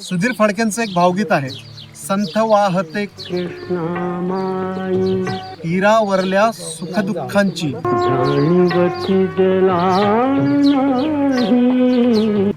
सुधीर फडकेंचं एक भावगीत आहे, संथ वाहते तीरावरल्या सुखदुःखांची.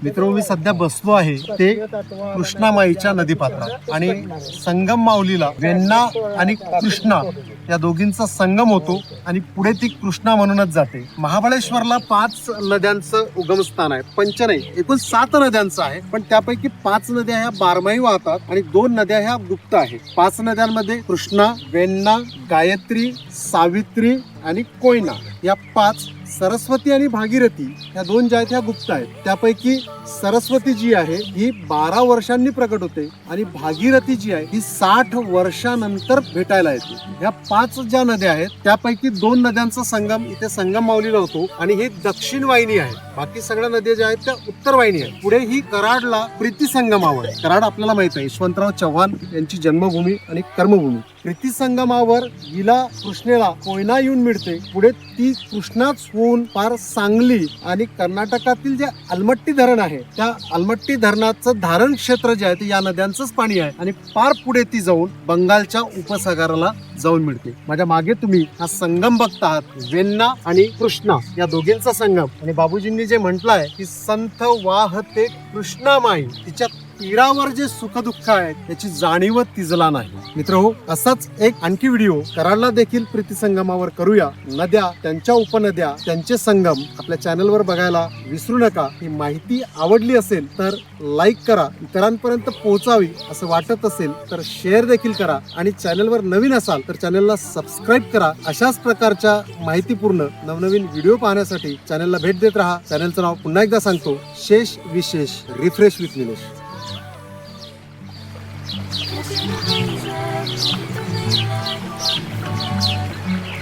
मित्र, मी सध्या बसलो आहे ते कृष्णामाईच्या नदीपात्रात आणि संगम माऊलीला वेण्णा आणि कृष्णा या दोघींचा संगम होतो आणि पुढे ती कृष्णा म्हणूनच जाते. महाबळेश्वरला 5 नद्यांचं उगमस्थान आहे. 5 नाही, एकूण 7 नद्यांचं आहे, पण त्यापैकी 5 नद्या ह्या बारमाही वाहतात आणि 2 नद्या ह्या गुप्त आहेत. 5 नद्यांमध्ये कृष्णा, वेण्णा, गायत्री, सावित्री आणि कोयना या 5, सरस्वती आणि भागीरथी या 2 ज्या आहेत ह्या गुप्त आहेत. त्यापैकी सरस्वती जी आहे ही 12 वर्षांनी प्रकट होते आणि भागीरथी जी आहे ही 60 वर्षानंतर भेटायला येते. ह्या 5 ज्या नद्या आहेत त्यापैकी 2 नद्यांचा संगम इथे संगम माऊलीला होतो आणि हे दक्षिण वाहिनी आहे. बाकी सगळ्या नद्या ज्या आहेत त्या उत्तर वाहिनी आहेत. पुढे ही कराडला प्रीती संगमावर, कराड आपल्याला माहित आहे यशवंतराव चव्हाण यांची जन्मभूमी आणि कर्मभूमी. प्रीती संगमावर हिला कृष्णेला कोयना येऊन मिळते. पुढे ती कृष्णाच होऊन पार सांगली आणि कर्नाटकातील जे अलमट्टी धरण आहे त्या अलमट्टी धरणाचं धारण क्षेत्र जे आहे ते या नद्यांचंच पाणी आहे आणि पार पुढे ती जाऊन बंगालच्या उपसागराला जाऊन मिळते. माझ्या मागे तुम्ही हा संगम बघता आहात, वेण्णा आणि कृष्णा या दोघींचा संगम. आणि बाबूजींनी जे म्हटलं आहे की संथ वाहते कृष्णामाई, तिच्या तीरावर जे सुखदुःख आहेत त्याची जाणीव तिजला नाही. मित्रहो, असाच एक आणखी व्हिडिओ कराडला देखील प्रीती संगमावर करूया. नद्या, त्यांच्या उपनद्या, त्यांचे संगम आपल्या चॅनलवर बघायला विसरू नका. ही माहिती आवडली असेल तर लाईक करा, इतरांपर्यंत पोहोचावी असं वाटत असेल तर शेअर देखील करा आणि चॅनलवर नवीन असाल तर चॅनलला सबस्क्राईब करा. अशाच प्रकारच्या माहितीपूर्ण नवनवीन व्हिडिओ पाहण्यासाठी चॅनलला भेट देत राहा. चॅनलचं नाव पुन्हा एकदा सांगतो, शेष विशेष रिफ्रेश विथ निलेश.